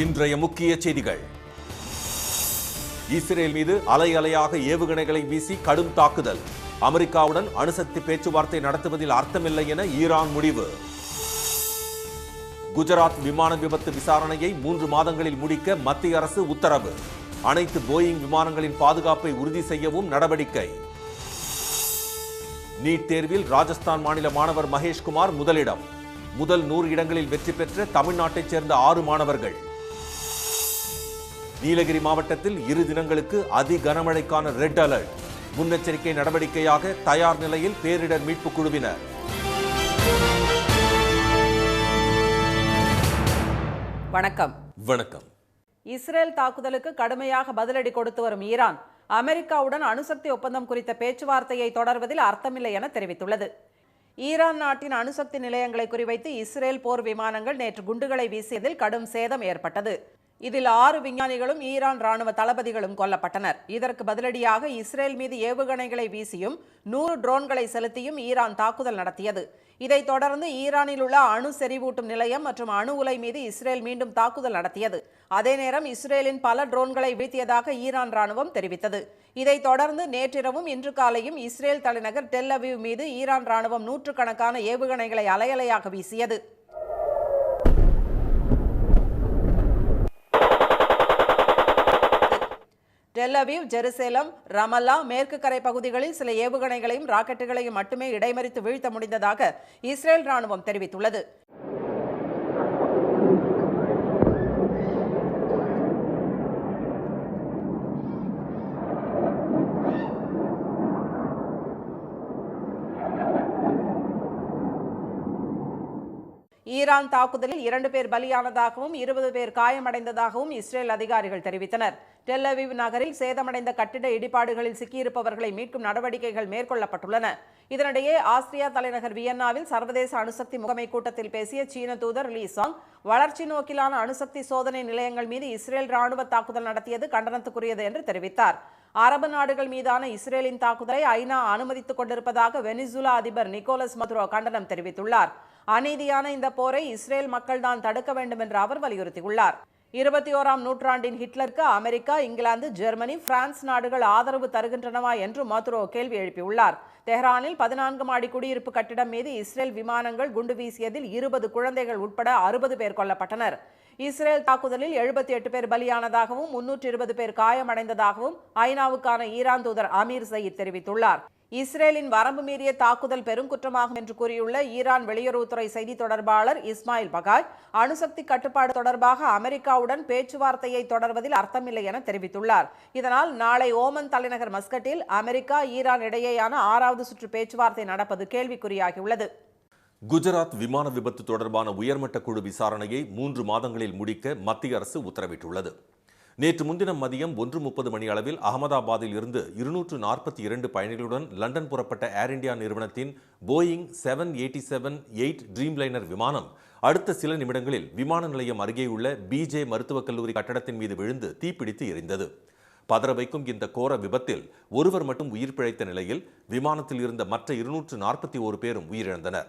இன்றைய முக்கிய செய்திகள். இஸ்ரேல் மீது அலை அலையாக ஏவுகணைகளை வீசி கடும் தாக்குதல். அமெரிக்காவுடன் அணுசக்தி பேச்சுவார்த்தை நடத்துவதில் அர்த்தமில்லை என ஈரான் முடிவு. குஜராத் விமான விபத்து விசாரணையை 3 மாதங்களில் முடிக்க மத்திய அரசு உத்தரவு. அனைத்து போயிங் விமானங்களின் பாதுகாப்பை உறுதி செய்யவும் நடவடிக்கை. நீட் தேர்வில் ராஜஸ்தான் மாநில மாணவர் மகேஷ்குமார் முதலிடம். முதல் 100 இடங்களில் வெற்றி பெற்ற தமிழ்நாட்டைச் சேர்ந்த 6 மாணவர்கள். நீலகிரி மாவட்டத்தில் 2 தினங்களுக்கு அதி கனமழைக்கான ரெட் அலர்ட். முன்னெச்சரிக்கை நடவடிக்கையாக தயார் நிலையில் பேரிடர் மீட்பு குழுவினர். வணக்கம். இஸ்ரேல் தாக்குதலுக்கு கடுமையாக பதிலடி கொடுத்து வரும் ஈரான் அமெரிக்காவுடன் அணுசக்தி ஒப்பந்தம் குறித்த பேச்சுவார்த்தையை தொடர்வதில் அர்த்தமில்லை என தெரிவித்துள்ளது. ஈரான் நாட்டின் அணுசக்தி நிலையங்களை குறிவைத்து இஸ்ரேல் போர் விமானங்கள் நேற்று குண்டுகளை வீசியதில் கடும் சேதம் ஏற்பட்டது. இதில் 6 விஞ்ஞானிகளும் ஈரான் ராணுவ தளபதிகளும் கொல்லப்பட்டனர். இதற்கு பதிலடியாக இஸ்ரேல் மீது ஏவுகணைகளை வீசியும் 100 ட்ரோன்களை செலுத்தியும் ஈரான் தாக்குதல் நடத்தியது. இதைத் தொடர்ந்து ஈரானில் உள்ள அணு செறிவூட்டும் நிலையம் மற்றும் அணு உலை மீது இஸ்ரேல் மீண்டும் தாக்குதல் நடத்தியது. அதே நேரம் இஸ்ரேலின் பல ட்ரோன்களை வீழ்த்தியதாக ஈரான் ராணுவம் தெரிவித்தது. இதைத் தொடர்ந்து நேற்றிரவும் இன்று காலையும் இஸ்ரேல் தலைநகர் டெல் அவீவ் மீது ஈரான் ராணுவம் 100கணக்கான ஏவுகணைகளை அலையலையாக வீசியது. டெல் அவீவ், ஜெருசலேம், ரமல்லா, மேற்கு கரை பகுதிகளில் சில ஏவுகணைகளையும் ராக்கெட்டுகளையும் மட்டுமே இடைமறித்து வீழ்த்த முடிந்ததாக இஸ்ரேல் ராணுவம் தெரிவித்துள்ளது. ஈரான் தாக்குதலில் 2 பேர் பலியானதாகவும் 20 பேர் காயமடைந்ததாகவும் இஸ்ரேல் அதிகாரிகள் தெரிவித்தனர். டெல் அவீவ் நகரில் சேதமடைந்த கட்டிட இடிபாடுகளில் சிக்கியிருப்பவர்களை மீட்கும் நடவடிக்கைகள் மேற்கொள்ளப்பட்டுள்ளன. இதனிடையே ஆஸ்திரியா தலைநகர் வியன்னாவில் சர்வதேச அணுசக்தி முகமை கூட்டத்தில் பேசிய சீன தூதர் லீ சாங் வளர்ச்சி நோக்கிலான அணுசக்தி சோதனை நிலையங்கள் மீது இஸ்ரேல் ராணுவ தாக்குதல் நடத்தியது கண்டனத்துக்குரியது என்று தெரிவித்தார். அரபு நாடுகள் மீதான இஸ்ரேலின் தாக்குதலை ஐநா அனுமதித்துக் கொண்டிருப்பதாக வெனிசுலா அதிபர் நிக்கோலஸ் மதுரோ கண்டனம் தெரிவித்துள்ளார். அநீதியான இந்த போரை இஸ்ரேல் மக்கள்தான் தடுக்க வேண்டும் என்று அவர் வலியுறுத்தியுள்ளார். 21ஆம் நூற்றாண்டின் ஹிட்லருக்கு அமெரிக்கா, இங்கிலாந்து, ஜெர்மனி, பிரான்ஸ் நாடுகள் ஆதரவு தருகின்றனவா என்று மதுரோ கேள்வி எழுப்பியுள்ளார். தெஹ்ரானில் 14 மாடி குடியிருப்பு கட்டிடம் மீது இஸ்ரேல் விமானங்கள் குண்டு வீசியதில் 20 குழந்தைகள் உட்பட 60 பேர் கொல்லப்பட்டனர். இஸ்ரேல் தாக்குதலில் 78 பேர் பலியானதாகவும் 320 பேர் காயமடைந்ததாகவும் ஐநாவுக்கான ஈரான் தூதர் அமீர் சயீத் தெரிவித்துள்ளார். இஸ்ரேலின் வரம்பு மீறிய தாக்குதல் பெருங்குற்றமாகும் என்று கூறியுள்ள ஈரான் வெளியுறவுத்துறை செய்தி தொடர்பாளர் இஸ்மாயில் பகாய் அணுசக்தி கட்டுப்பாடு தொடர்பாக அமெரிக்காவுடன் பேச்சுவார்த்தையை தொடர்வதில் அர்த்தமில்லை என தெரிவித்துள்ளார். இதனால் நாளை ஓமன் தலைநகர் மஸ்கட்டில் அமெரிக்கா, ஈரான் இடையேயான 6வது சுற்று பேச்சுவார்த்தை நடப்பது கேள்விக்குறியாகியுள்ளது. குஜராத் விமான விபத்து தொடர்பான உயர்மட்ட குழு விசாரணையை 3 மாதங்களில் முடிக்க மத்திய அரசு உத்தரவிட்டுள்ளது. நேற்று முன்தினம் மதியம் 1:30 மணி அளவில் அகமதாபாத்தில் இருந்து 242 பயணிகளுடன் லண்டன் புறப்பட்ட ஏர் இந்தியா நிறுவனத்தின் போயிங் 787-8 ட்ரீம்லைனர் விமானம் அடுத்த சில நிமிடங்களில் விமான நிலையம் அருகேயுள்ள பிஜே மருத்துவக் கல்லூரி கட்டடத்தின் மீது விழுந்து தீப்பிடித்து எரிந்தது. பதற வைக்கும் இந்த கோர விபத்தில் ஒருவர் மட்டும் உயிர் பிழைத்த நிலையில் விமானத்தில் இருந்த மற்ற 241 பேரும் உயிரிழந்தனர்.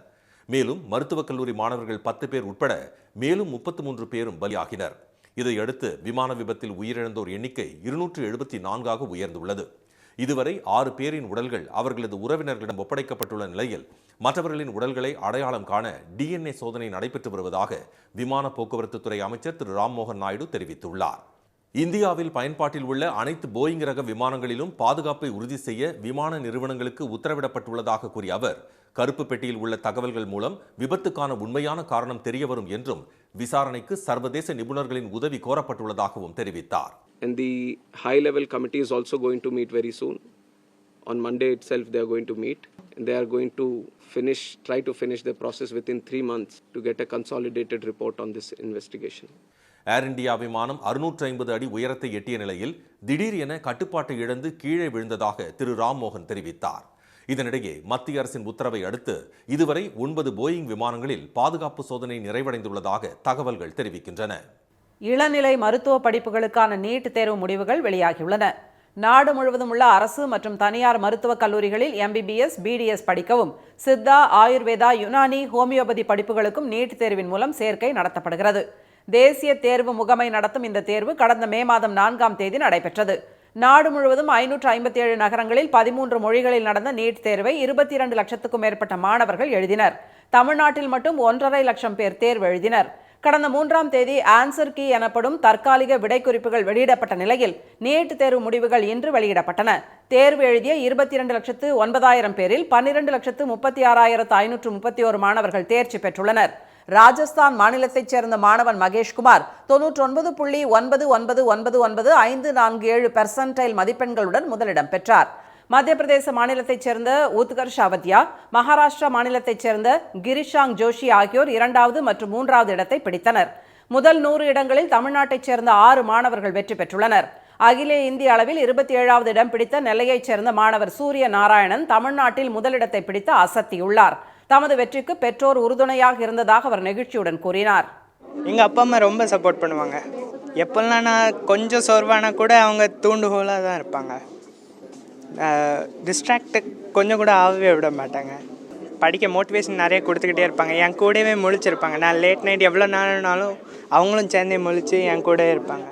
மேலும் மருத்துவக் கல்லூரி மாணவர்கள் 10 பேர் உட்பட மேலும் 33 பேரும் பலியாகினர். இதையடுத்து விமான விபத்தில் உயிரிழந்தோர் எண்ணிக்கை 274ஆக உயர்ந்துள்ளது. இதுவரை 6 பேரின் உடல்கள் அவர்களது உறவினர்களிடம் ஒப்படைக்கப்பட்டுள்ள நிலையில் மற்றவர்களின் உடல்களை அடையாளம் காண DNA சோதனை நடைபெற்று வருவதாக விமான போக்குவரத்து துறை அமைச்சர் திரு ராம்மோகன் நாயுடு தெரிவித்துள்ளார். இந்தியாவில் பயன்பாட்டில் உள்ள அனைத்து போயிங் ரக விமானங்களிலும் பாதுகாப்பை உறுதி செய்ய விமான நிறுவனங்களுக்கு உத்தரவிடப்பட்டுள்ளதாக கூறிய அவர், கருப்பு பெட்டியில் உள்ள தகவல்கள் மூலம் விபத்துக்கான உண்மையான காரணம் தெரிய வரும் என்றும் விசாரணைக்கு சர்வதேச நிபுணர்களின் உதவி கோரப்பட்டுள்ளதாகவும் தெரிவித்தார். And the high level committee is also going to meet very soon. On Monday itself they are going to meet and they are going to try to finish the process within 3 months to get a consolidated report on this investigation. Air India விமானம் 650 அடி உயரத்தை எட்டிய நிலையில் திடீர் என கட்டுப்பாட்டை இழந்து கீழே விழுந்ததாக திரு ராம்மோகன் தெரிவித்தார். இதனிடையே மத்திய அரசின் உத்தரவை அடுத்து இதுவரை 9 போயிங் விமானங்களில் பாதுகாப்பு சோதனை நிறைவடைந்துள்ளதாக தகவல்கள் தெரிவிக்கின்றன. இளநிலை மருத்துவ படிப்புகளுக்கான நீட் தேர்வு முடிவுகள் வெளியாகியுள்ளன. நாடு முழுவதும் உள்ள அரசு மற்றும் தனியார் மருத்துவக் கல்லூரிகளில் MBBS, BDS படிக்கவும் சித்தா, ஆயுர்வேதா, யுனானி, ஹோமியோபதி படிப்புகளுக்கும் நீட் தேர்வின் மூலம் சேர்க்கை நடத்தப்படுகிறது. தேசிய தேர்வு முகமை நடத்தும் இந்த தேர்வு கடந்த மே மாதம் 4ஆம் தேதி நடைபெற்றது. நாடு முழுவதும் 557 நகரங்களில் 13 மொழிகளில் நடந்த நீட் தேர்வை 22 லட்சத்துக்கும் மேற்பட்ட மாணவர்கள் எழுதினர். தமிழ்நாட்டில் மட்டும் 1.5 லட்சம் பேர் தேர்வு எழுதினர். கடந்த 3ஆம் தேதி ஆன்சர் கீ எனப்படும் தற்காலிக விடைக்குறிப்புகள் வெளியிடப்பட்ட நிலையில் நீட் தேர்வு முடிவுகள் இன்று வெளியிடப்பட்டன. தேர்வு எழுதிய 22,09,000 பேரில் 12,36,531 மாணவர்கள் தேர்ச்சி பெற்றுள்ளனர். ராஜஸ்தான் மாநிலத்தைச் சேர்ந்த மாணவன் மகேஷ்குமார் 99.9999547% மதிப்பெண்களுடன் முதலிடம் பெற்றார். மத்திய பிரதேச மாநிலத்தைச் சேர்ந்த உத்கர்ஷ் அவத்யா, மகாராஷ்டிரா மாநிலத்தைச் சேர்ந்த கிரிஷாங் ஜோஷி ஆகியோர் 2வது மற்றும் 3வது இடத்தை பிடித்தனர். முதல் 100 இடங்களில் தமிழ்நாட்டைச் சேர்ந்த 6 மாணவர்கள் வெற்றி பெற்றுள்ளனர். அகில இந்திய அளவில் 27வது இடம் பிடித்த நெல்லையைச் சேர்ந்த மாணவர் சூரிய நாராயணன் தமிழ்நாட்டில் முதலிடத்தை பிடித்து அசத்தியுள்ளார். தமது வெற்றிக்கு பெற்றோர் உறுதுணையாக இருந்ததாக அவர் நெகிழ்ச்சியுடன் கூறினார். எங்கள் அப்பா அம்மா ரொம்ப சப்போர்ட் பண்ணுவாங்க. எப்போல்லாம் நான் கொஞ்சம் சோர்வானா கூட அவங்க தூண்டுகோலாக தான் இருப்பாங்க. டிஸ்ட்ராக்ட் கொஞ்சம் கூட ஆகவே விட மாட்டாங்க. படிக்க மோட்டிவேஷன் நிறைய கொடுத்துக்கிட்டே இருப்பாங்க. என் கூடவே முழிச்சிருப்பாங்க. நான் லேட் நைட் எவ்வளோ நாளுனாலும் அவங்களும் சேர்ந்தே முழிச்சு என் கூடவே இருப்பாங்க.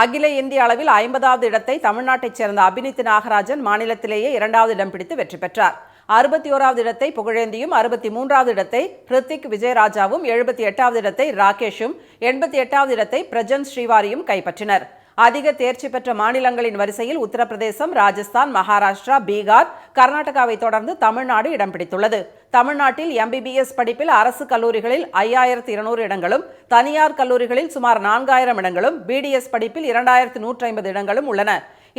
அகில இந்திய அளவில் 50வது இடத்தை தமிழ்நாட்டைச் சேர்ந்த அபினித் நாகராஜன் மாநிலத்திலேயே 2வது இடம் பிடித்து வெற்றி பெற்றார். 61வது இடத்தை புகழேந்தியும், 63வது இடத்தை ஹிருத்திக் விஜயராஜாவும், 78வது இடத்தை ராகேஷும், 88வது இடத்தை பிரஜன் ஸ்ரீவாரியும் கைப்பற்றினர். அதிக தேர்ச்சி பெற்ற மாநிலங்களின் வரிசையில் உத்தரப்பிரதேசம், ராஜஸ்தான், மகாராஷ்டிரா, பீகார், கர்நாடகாவை தொடர்ந்து தமிழ்நாடு இடம் பிடித்துள்ளது. தமிழ்நாட்டில் MBBS படிப்பில் அரசு கல்லூரிகளில் 5200 இடங்களும், தனியார் கல்லூரிகளில் சுமார் 4000 இடங்களும், BDS படிப்பில் 2150 இடங்களும் உள்ளன.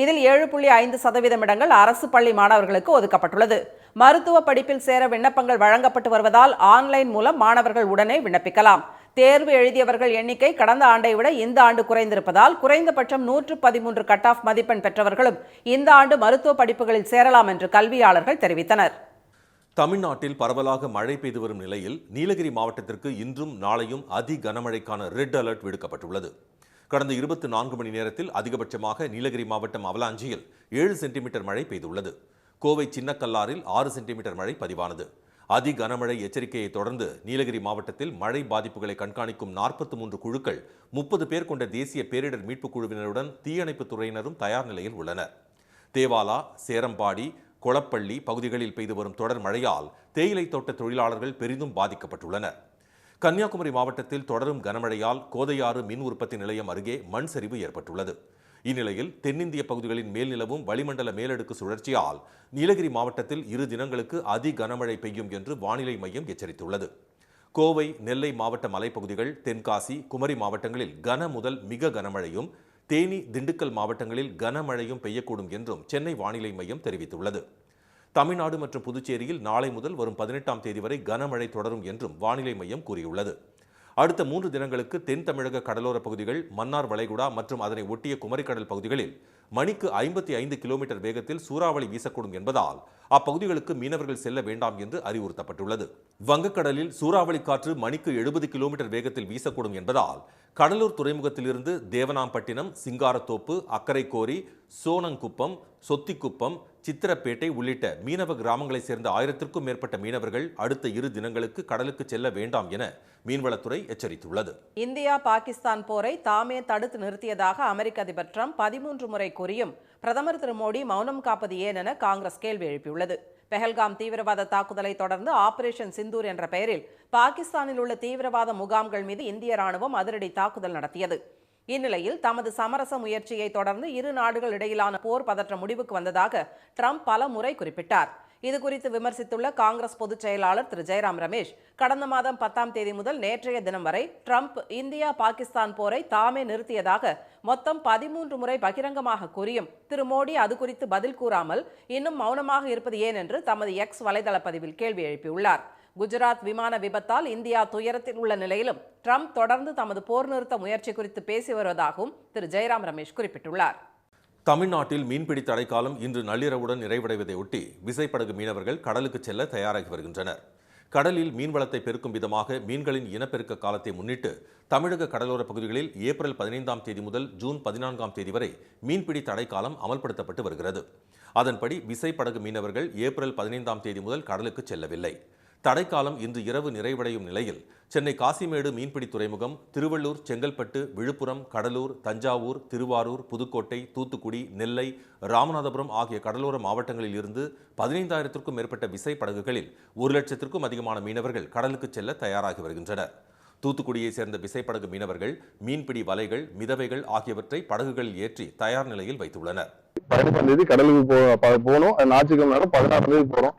இதில் 7.5% இடங்கள் அரசு பள்ளி மாணவர்களுக்கு ஒதுக்கப்பட்டுள்ளது. மருத்துவ படிப்பில் சேர விண்ணப்பங்கள் வழங்கப்பட்டு வருவதால் ஆன்லைன் மூலம் மாணவர்கள் உடனே விண்ணப்பிக்கலாம். தேர்வு எழுதியவர்கள் எண்ணிக்கை கடந்த ஆண்டை விட இந்த ஆண்டு குறைந்திருப்பதால் குறைந்தபட்சம் 113 கட் ஆஃப் மதிப்பெண் பெற்றவர்களும் இந்த ஆண்டு மருத்துவ படிப்புகளில் சேரலாம் என்று கல்வியாளர்கள் தெரிவித்தனர். தமிழ்நாட்டில் பரவலாக மழை பெய்து வரும் நிலையில் நீலகிரி மாவட்டத்திற்கு இன்றும் நாளையும் அதி கனமழைக்கான ரெட் அலர்ட் விடுக்கப்பட்டுள்ளது. கடந்த 24 மணி நேரத்தில் அதிகபட்சமாக நீலகிரி மாவட்டம் அவலாஞ்சியில் 7 சென்டிமீட்டர் மழை பெய்துள்ளது. கோவை சின்னக்கல்லாரில் 6 சென்டிமீட்டர் மழை பதிவானது. அதி கனமழை எச்சரிக்கையை தொடர்ந்து நீலகிரி மாவட்டத்தில் மழை பாதிப்புகளை கண்காணிக்கும் 43 குழுக்கள் 30 பேர் கொண்ட தேசிய பேரிடர் மீட்புக் குழுவினருடன் தீயணைப்புத் துறையினரும் தயார் நிலையில் உள்ளனர். தேவாலா, சேரம்பாடி, கொளப்பள்ளி பகுதிகளில் பெய்து வரும் தொடர் மழையால் தேயிலை தோட்ட தொழிலாளர்கள் பெரிதும் பாதிக்கப்பட்டுள்ளனர். கன்னியாகுமரி மாவட்டத்தில் தொடரும் கனமழையால் கோதையாறு மின் உற்பத்தி நிலையம் அருகே மண் சரிவு ஏற்பட்டுள்ளது. இந்நிலையில் தென்னிந்திய பகுதிகளின் மேல் நிலவும் வளிமண்டல மேலடுக்கு சுழற்சியால் நீலகிரி மாவட்டத்தில் 2 தினங்களுக்கு அதி கனமழை பெய்யும் என்று வானிலை மையம் எச்சரித்துள்ளது. கோவை, நெல்லை மாவட்ட மலைப்பகுதிகள், தென்காசி, குமரி மாவட்டங்களில் கன முதல் மிக கனமழையும், தேனி, திண்டுக்கல் மாவட்டங்களில் கனமழையும் பெய்யக்கூடும் என்றும் சென்னை வானிலை மையம் தெரிவித்துள்ளது. தமிழ்நாடு மற்றும் புதுச்சேரியில் நாளை முதல் வரும் 18ஆம் தேதி வரை கனமழை தொடரும் என்றும் வானிலை மையம் கூறியுள்ளது. அடுத்த 3 தினங்களுக்கு தென் தமிழக கடலோர பகுதிகள், மன்னார் வளைகுடா மற்றும் அதனை ஒட்டிய குமரிக்கடல் பகுதிகளில் மணிக்கு 55 கிலோமீட்டர் வேகத்தில் சூறாவளி வீசக்கூடும் என்பதால் அப்பகுதிகளுக்கு மீனவர்கள் செல்ல வேண்டாம் என்று அறிவுறுத்தப்பட்டுள்ளது. வங்கக்கடலில் சூறாவளி காற்று மணிக்கு 70 கிலோமீட்டர் வேகத்தில் வீசக்கூடும் என்பதால் கடலூர் துறைமுகத்திலிருந்து தேவனாம்பட்டினம், சிங்காரத்தோப்பு, அக்கரைக்கோரி, சோனங்குப்பம், சொத்திக்குப்பம், சித்திரப்பேட்டை உள்ளிட்ட மீனவ கிராமங்களைச் சேர்ந்த 1000க்கும் மேற்பட்ட மீனவர்கள் அடுத்த 2 தினங்களுக்கு கடலுக்கு செல்ல வேண்டாம் என மீன்வளத்துறை எச்சரித்துள்ளது. இந்தியா பாகிஸ்தான் போரை தாமே தடுத்து நிறுத்தியதாக அமெரிக்க அதிபர் டிரம்ப் 13 முறை கூறியும் பிரதமர் திரு மோடி மௌனம் காப்பது ஏன் என காங்கிரஸ் கேள்வி எழுப்பியுள்ளது. பெஹல்காம் தீவிரவாத தாக்குதலை தொடர்ந்து ஆபரேஷன் சிந்தூர் என்ற பெயரில் பாகிஸ்தானில் உள்ள தீவிரவாத முகாம்கள் மீது இந்திய ராணுவம் அதிரடி தாக்குதல் நடத்தியது. இந்நிலையில் தமது சமரச முயற்சியை தொடர்ந்து 2 நாடுகள் இடையிலான போர் பதற்ற முடிவுக்கு வந்ததாக ட்ரம்ப் பல முறை குறிப்பிட்டார். இதுகுறித்து விமர்சித்துள்ள காங்கிரஸ் பொதுச் செயலாளர் திரு ஜெயராம் ரமேஷ், கடந்த மாதம் 10ஆம் தேதி முதல் நேற்றைய தினம் வரை ட்ரம்ப் இந்தியா பாகிஸ்தான் போரை தாமே நிறுத்தியதாக மொத்தம் 13 முறை பகிரங்கமாக கூறியும் திரு மோடி அது குறித்து பதில் கூறாமல் இன்னும் மௌனமாக இருப்பது ஏன் என்று தமது எக்ஸ் வலைதள பதிவில் கேள்வி எழுப்பியுள்ளார். குஜராத் விமான விபத்தால் இந்தியா துயரத்தில் உள்ள நிலையிலும் ட்ரம்ப் தொடர்ந்து தமது போர் நிறுத்த முயற்சி குறித்து பேசி வருவதாகவும் திரு ஜெயராம் ரமேஷ் குறிப்பிட்டுள்ளார். தமிழ்நாட்டில் மீன்பிடி தடைக்காலம் இன்று நள்ளிரவுடன் நிறைவடைவதையொட்டி விசைப்படகு மீனவர்கள் கடலுக்கு செல்ல தயாராகி வருகின்றனர். கடலில் மீன்வளத்தை பெருக்கும் விதமாக மீன்களின் இனப்பெருக்க காலத்தை முன்னிட்டு தமிழக கடலோர பகுதிகளில் ஏப்ரல் 15ஆம் தேதி முதல் ஜூன் 14ஆம் தேதி வரை மீன்பிடி தடைக்காலம் அமல்படுத்தப்பட்டு வருகிறது. அதன்படி விசைப்படகு மீனவர்கள் ஏப்ரல் 15ஆம் தேதி முதல் கடலுக்கு செல்லவில்லை. தடைக்காலம் இன்று இரவு நிறைவடையும் நிலையில் சென்னை காசிமேடு மீன்பிடி துறைமுகம், திருவள்ளூர், செங்கல்பட்டு, விழுப்புரம், கடலூர், தஞ்சாவூர், திருவாரூர், புதுக்கோட்டை, தூத்துக்குடி, நெல்லை, ராமநாதபுரம் ஆகிய கடலோர மாவட்டங்களில் இருந்து 15,000க்கும் மேற்பட்ட விசைப்படகுகளில் 1,00,000க்கும் அதிகமான மீனவர்கள் கடலுக்கு செல்ல தயாராகி வருகின்றனர். தூத்துக்குடியை சேர்ந்த விசைப்படகு மீனவர்கள் மீன்பிடி வலைகள், மிதவைகள் ஆகியவற்றை படகுகளில் ஏற்றி தயார் நிலையில் வைத்துள்ளனர். 15ஆம் தேதி கடலுக்கு போகணும். ஞாயிற்றுக்கிழமை 16ஆம் தேதி போறோம்.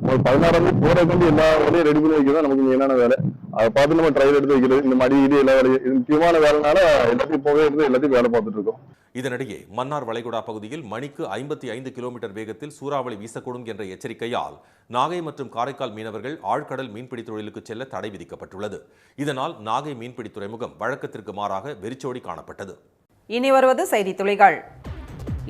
16ஆம் தேதி போறதுக்கு எல்லா வேலையும் ரெடி பண்ணி வைக்கிறதா நமக்கு என்னென்ன வேலை, அதை பார்த்து நம்ம ட்ரையல் எடுத்து வைக்கிறது, இந்த மாதிரி இது எல்லா வேலையும் இது முக்கியமான வேலைனால எல்லாத்தையும் போகவே இருந்து எல்லாத்தையும் வேலை பார்த்துட்டு இருக்கோம். இதனிடையே மன்னார் வளைகுடா பகுதியில் மணிக்கு 55 கிலோமீட்டர் வேகத்தில் சூறாவளி வீசக்கூடும் என்ற எச்சரிக்கையால் நாகை மற்றும் காரைக்கால் மீனவர்கள் ஆழ்கடல் மீன்பிடி தொழிலுக்கு செல்ல தடை விதிக்கப்பட்டுள்ளது. இதனால் நாகை மீன்பிடி துறைமுகம் வழக்கத்திற்கு மாறாக வெறிச்சோடி காணப்பட்டது. இனி வருவது செய்தி துளிகள்.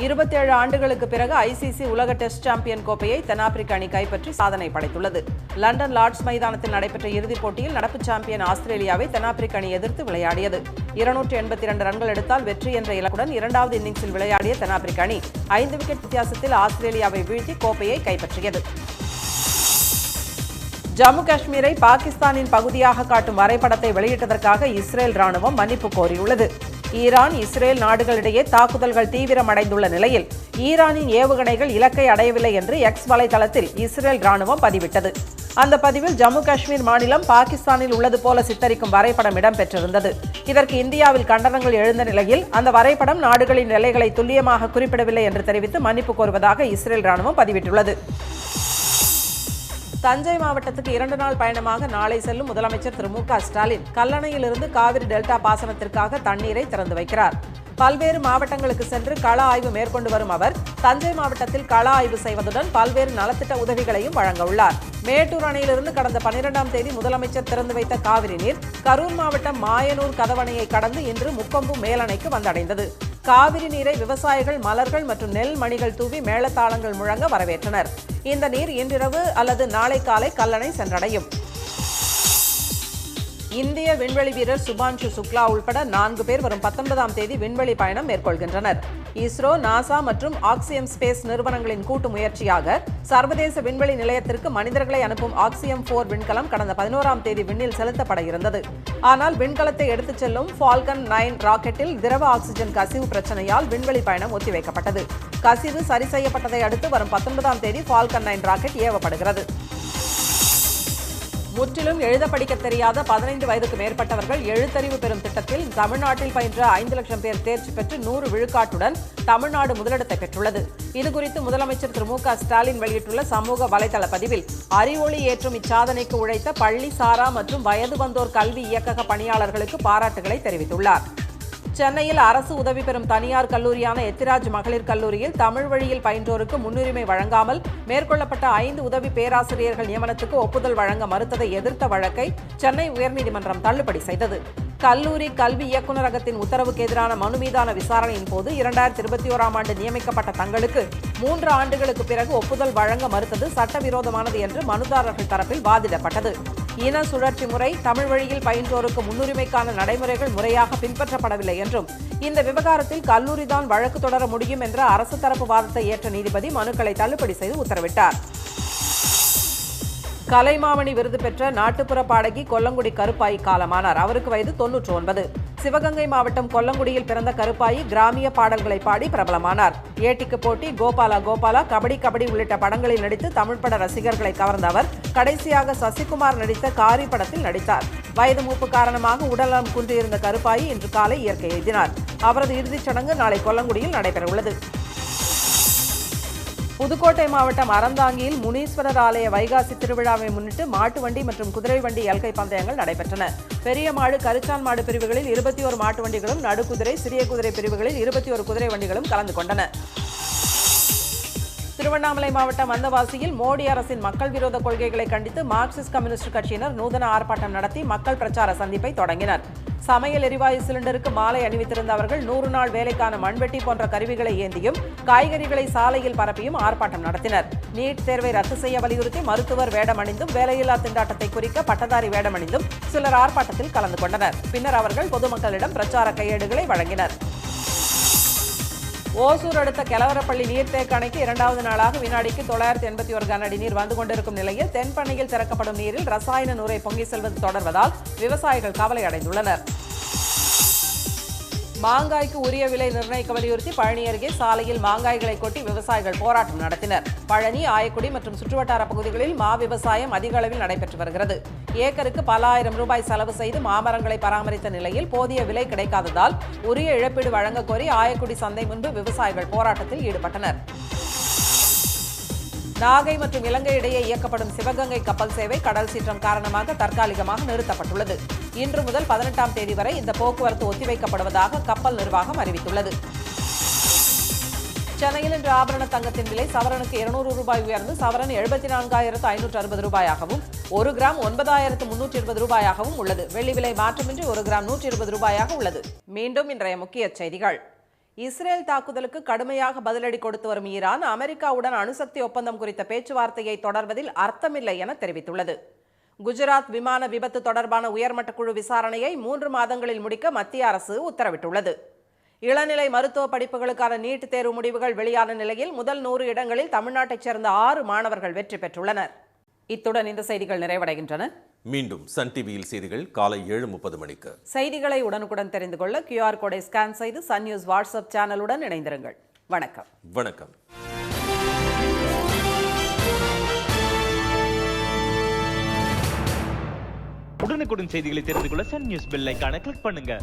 27 ஆண்டுகளுக்கு பிறகு ஐசிசி உலக டெஸ்ட் சாம்பியன் கோப்பையை தென்னாப்பிரிக்க அணி கைப்பற்றி சாதனை படைத்துள்ளது. லண்டன் லார்ட்ஸ் மைதானத்தில் நடைபெற்ற இறுதிப் போட்டியில் நடப்பு சாம்பியன் ஆஸ்திரேலியாவை தென்னாப்பிரிக்க அணி எதிர்த்து விளையாடியது. 282 ரன்கள் எடுத்தால் வெற்றி என்ற இலக்குடன் இரண்டாவது இன்னிங்ஸில் விளையாடிய தென்னாப்பிரிக்க அணி 5 விக்கெட் வித்தியாசத்தில் ஆஸ்திரேலியாவை வீழ்த்தி கோப்பையை கைப்பற்றியது. ஜம்மு காஷ்மீரை பாகிஸ்தானின் பகுதியாக காட்டும் வரைபடத்தை வெளியிட்டதற்காக இஸ்ரேல் ராணுவம் மன்னிப்பு கோரியுள்ளது. ஈரான், இஸ்ரேல் நாடுகளிடையே தாக்குதல்கள் தீவிரமடைந்துள்ள நிலையில் ஈரானின் ஏவுகணைகள் இலக்கை அடையவில்லை என்று எக்ஸ் வலைதளத்தில் இஸ்ரேல் ராணுவம் பதிவிட்டது. அந்த பதிவில் ஜம்மு காஷ்மீர் மாநிலம் பாகிஸ்தானில் உள்ளது போல சித்தரிக்கும் வரைபடம் இடம்பெற்றிருந்தது. இதற்கு இந்தியாவில் கண்டனங்கள் எழுந்த நிலையில் அந்த வரைபடம் நாடுகளின் எல்லைகளை துல்லியமாக குறிப்பிடவில்லை என்று தெரிவித்து மன்னிப்பு கோருவதாக இஸ்ரேல் ராணுவம் பதிவிட்டுள்ளது. தஞ்சை மாவட்டத்துக்கு 2 நாள் பயணமாக நாளை செல்லும் முதலமைச்சர் திரு மு.க. ஸ்டாலின் கல்லணையிலிருந்து காவிரி டெல்டா பாசனத்திற்காக தண்ணீரை திறந்து வைக்கிறார். பல்வேறு மாவட்டங்களுக்கு சென்று கள ஆய்வு மேற்கொண்டு வரும் அவர் தஞ்சை மாவட்டத்தில் கள ஆய்வு செய்வதுடன் பல்வேறு நலத்திட்ட உதவிகளையும் வழங்க உள்ளார். மேட்டூர் அணையிலிருந்து கடந்த 12ஆம் தேதி முதலமைச்சர் திறந்து வைத்த காவிரி நீர் கரூர் மாவட்டம் மாயனூர் கதவணையை கடந்து இன்று முக்கொம்பு மேலணைக்கு வந்தடைந்தது. காவிரி நீரை விவசாயிகள் மலர்கள் மற்றும் நெல் மணிகள் தூவி மேளதாளங்கள் முழங்க வரவேற்றனர். இந்த நீர் இன்றிரவு அல்லது நாளை காலை கல்லணை சென்றடையும். இந்திய விண்வெளி வீரர் சுபான்ஷு சுக்லா உள்பட 4 பேர் வரும் 19ஆம் தேதி விண்வெளி பயணம் மேற்கொள்கின்றனர். இஸ்ரோ, நாசா மற்றும் ஆக்சியம் ஸ்பேஸ் நிறுவனங்களின் கூட்டு முயற்சியாக சர்வதேச விண்வெளி நிலையத்திற்கு மனிதர்களை அனுப்பும் ஆக்சியம் 4 விண்கலம் கடந்த 11ஆம் தேதி விண்ணில் செலுத்தப்பட இருந்தது. ஆனால் விண்கலத்தை எடுத்துச் செல்லும் ஃபால்கன் 9 ராக்கெட்டில் திரவ ஆக்சிஜன் கசிவு பிரச்சனையால் விண்வெளி பயணம் ஒத்திவைக்கப்பட்டது. கசிவு சரி செய்யப்பட்டதை அடுத்து வரும் 19ஆம் தேதி ஃபால்கன் 9 ராக்கெட் ஏவப்படுகிறது. முற்றிலும் எழுத படிக்க தெரியாத 15 வயதுக்கு மேற்பட்டவர்கள் எழுத்தறிவு பெறும் திட்டத்தில் தமிழ்நாட்டில் பயின்ற 5 லட்சம் பேர் தேர்ச்சி பெற்று 100 விழுக்காட்டுடன் தமிழ்நாடு முதலிடத்தை பெற்றுள்ளது. இதுகுறித்து முதலமைச்சர் திரு மு.க. ஸ்டாலின் வெளியிட்டுள்ள சமூக வலைதள பதிவில் அறிவொளி ஏற்றும் இச்சாதனைக்கு உழைத்த பள்ளி சாரா மற்றும் வயது வந்தோர் கல்வி இயக்கக பணியாளர்களுக்கு பாராட்டுகளை தெரிவித்துள்ளார். சென்னையில் அரசு உதவி பெறும் தனியார் கல்லூரியான எத்திராஜ் மகளிர் கல்லூரியில் தமிழ் வழியில் பயின்றோருக்கு முன்னுரிமை வழங்காமல் மேற்கொள்ளப்பட்ட 5 உதவி பேராசிரியர்கள் நியமனத்துக்கு ஒப்புதல் வழங்க மறுத்ததை எதிர்த்த வழக்கை சென்னை உயர்நீதிமன்றம் தள்ளுபடி செய்தது. கல்லூரி கல்வி இயக்குநரகத்தின் உத்தரவுக்கு எதிரான மனு மீதான விசாரணையின் போது 2021ஆம் ஆண்டு நியமிக்கப்பட்ட தங்களுக்கு 3 ஆண்டுகளுக்கு பிறகு ஒப்புதல் வழங்க மறுத்தது சட்டவிரோதமானது என்று மனுதாரர்கள் தரப்பில் வாதிடப்பட்டது. இன சுழற்சி முறை, தமிழ் வழியில் பயின்றோருக்கு முன்னுரிமைக்கான நடைமுறைகள் முறையாக பின்பற்றப்படவில்லை என்றும் இந்த விவகாரத்தில் கல்லூரிதான் வழக்கு தொடர முடியும் என்ற அரசு தரப்பு வாதத்தை ஏற்ற நீதிபதி மனுக்களை தள்ளுபடி செய்து உத்தரவிட்டார். கலைமாமணி விருது பெற்ற நாட்டுப்புற பாடகி கொல்லங்குடி கருப்பாயி காலமானார். அவருக்கு வயது 99. சிவகங்கை மாவட்டம் கொல்லங்குடியில் பிறந்த கருப்பாயி கிராமிய பாடல்களை பாடி பிரபலமானார். ஏட்டிக்கு போட்டி, கோபாலா கோபாலா, கபடி கபடி உள்ளிட்ட படங்களில் நடித்து தமிழ் பட ரசிகர்களை கவர்ந்த அவர் கடைசியாக சசிகுமார் நடித்த காரி படத்தில் நடித்தார். வயது மூப்பு காரணமாக உடல்நலம் குன்றியிருந்த கருப்பாயி இன்று காலை இயற்கை எய்தினார். அவரது இறுதிச் சடங்கு நாளை கொல்லங்குடியில் நடைபெறவுள்ளது. புதுக்கோட்டை மாவட்டம் அறந்தாங்கியில் முனீஸ்வரர் ஆலய வைகாசி திருவிழாவை முன்னிட்டு மாட்டு வண்டி மற்றும் குதிரை வண்டி எல்கை பந்தயங்கள் நடைபெற்றன. பெரிய மாடு, கரிச்சான் மாடு பிரிவுகளில் 21 மாட்டு வண்டிகளும், நடுக்குதிரை, சிறிய குதிரை பிரிவுகளில் 21 குதிரை வண்டிகளும் கலந்து கொண்டன. திருவண்ணாமலை மாவட்டம் வந்தவாசியில் மோடி அரசின் மக்கள் விரோத கொள்கைகளை கண்டித்து மார்க்சிஸ்ட் கம்யூனிஸ்ட் கட்சியினர் நூதன ஆர்ப்பாட்டம் நடத்தி மக்கள் பிரச்சார சந்திப்பை தொடங்கினர். சமையல் எரிவாயு சிலிண்டருக்கு மாலை அணிவித்திருந்த அவர்கள் 100 நாள் வேலைக்கான மண்வெட்டி போன்ற கருவிகளை ஏந்தியும் காய்கறிகளை சாலையில் பரப்பியும் ஆர்ப்பாட்டம் நடத்தினர். நீட் தேர்வை ரத்து செய்ய வலியுறுத்தி மருத்துவர் வேடமணிந்தும், வேலையில்லா திண்டாட்டத்தை குறிக்க பட்டதாரி வேடமணிந்தும் சிலர் ஆர்ப்பாட்டத்தில் கலந்து கொண்டனர். பின்னர் அவர்கள் பொதுமக்களிடம் பிரச்சார கையேடுகளை வழங்கினர். ஓசூர் அடுத்த கெலவரப்பள்ளி நீர்த்தேக்க அணைக்கு இரண்டாவது நாளாக வினாடிக்கு 981 கனஅடி நீர் வந்து கொண்டிருக்கும் நிலையில் தென்பண்ணையில் திறக்கப்படும் நீரில் ரசாயன நுரை பொங்கி செல்வது தொடர்வதால் விவசாயிகள் கவலை அடைந்துள்ளனர். மாங்காய்க்கு உரிய விலை நிர்ணயிக்க வலியுறுத்தி பழனி அருகே சாலையில் மாங்காய்களை கொட்டி விவசாயிகள் போராட்டம் நடத்தினர். பழனி, ஆயக்குடி மற்றும் சுற்றுவட்டார பகுதிகளில் மா விவசாயம் அதிக அளவில் நடைபெற்று வருகிறது. ஏக்கருக்கு பல ஆயிரம் ரூபாய் செலவு செய்து மாமரங்களை பராமரித்த நிலையில் போதிய விலை கிடைக்காததால் உரிய இழப்பீடு வழங்க கோரி ஆயக்குடி சந்தை முன்பு விவசாயிகள் போராட்டத்தில் ஈடுபட்டனர். நாகை மற்றும் இலங்கை இடையே இயக்கப்படும் சிவகங்கை கப்பல் சேவை கடல் சீற்றம் காரணமாக தற்காலிகமாக நிறுத்தப்பட்டுள்ளது. இன்று முதல் 18ஆம் தேதி வரை இந்த போக்குவரத்து ஒத்திவைக்கப்படுவதாக கப்பல் நிர்வாகம் அறிவித்துள்ளது. சென்னையில் இன்று ஆபரண தங்கத்தின் விலை சவரனுக்கு 200 ரூபாய் உயர்ந்து சவரன் 74,560 ரூபாயாகவும் 1 கிராம் 9,320 ரூபாயாகவும் உள்ளது. வெள்ளி விலை மாற்றமின்றி 1 கிராம் 120 ரூபாயாக உள்ளது. மீண்டும் இன்றைய முக்கிய செய்திகள். இஸ்ரேல் தாக்குதலுக்கு கடுமையாக பதிலடி கொடுத்து வரும் ஈரான் அமெரிக்காவுடன் அணுசக்தி ஒப்பந்தம் குறித்த பேச்சுவார்த்தையை தொடர்வதில் அர்த்தமில்லை என தெரிவித்துள்ளது. குஜராத் விமான விபத்து தொடர்பான உயர்மட்ட குழு விசாரணையை 3 மாதங்களில் முடிக்க மத்திய அரசு உத்தரவிட்டுள்ளது. இளநிலை மருத்துவ படிப்புகளுக்கான நீட் தேர்வு முடிவுகள் வெளியான நிலையில் முதல் 100 இடங்களில் தமிழ்நாட்டைச் சேர்ந்த 6 மாணவர்கள் வெற்றி பெற்றுள்ளனர். இத்துடன் இந்த செய்திகள் நிறைவடைகின்றன. மீண்டும் சன் டிவியில் செய்திகள் காலை 7:30 மணிக்கு. செய்திகளை உடனுக்குடன் தெரிந்து கொள்ள QR கோடை ஸ்கேன் செய்து சன் நியூஸ் வாட்ஸ்அப் சேனலுடன் இணைந்திருங்கள். வணக்கம். வணக்கம். உடனுக்குடன் செய்திகளை தெரிந்து கொள்ள சன் நியூஸ் பெல் ஐகானை கிளிக் பண்ணுங்க.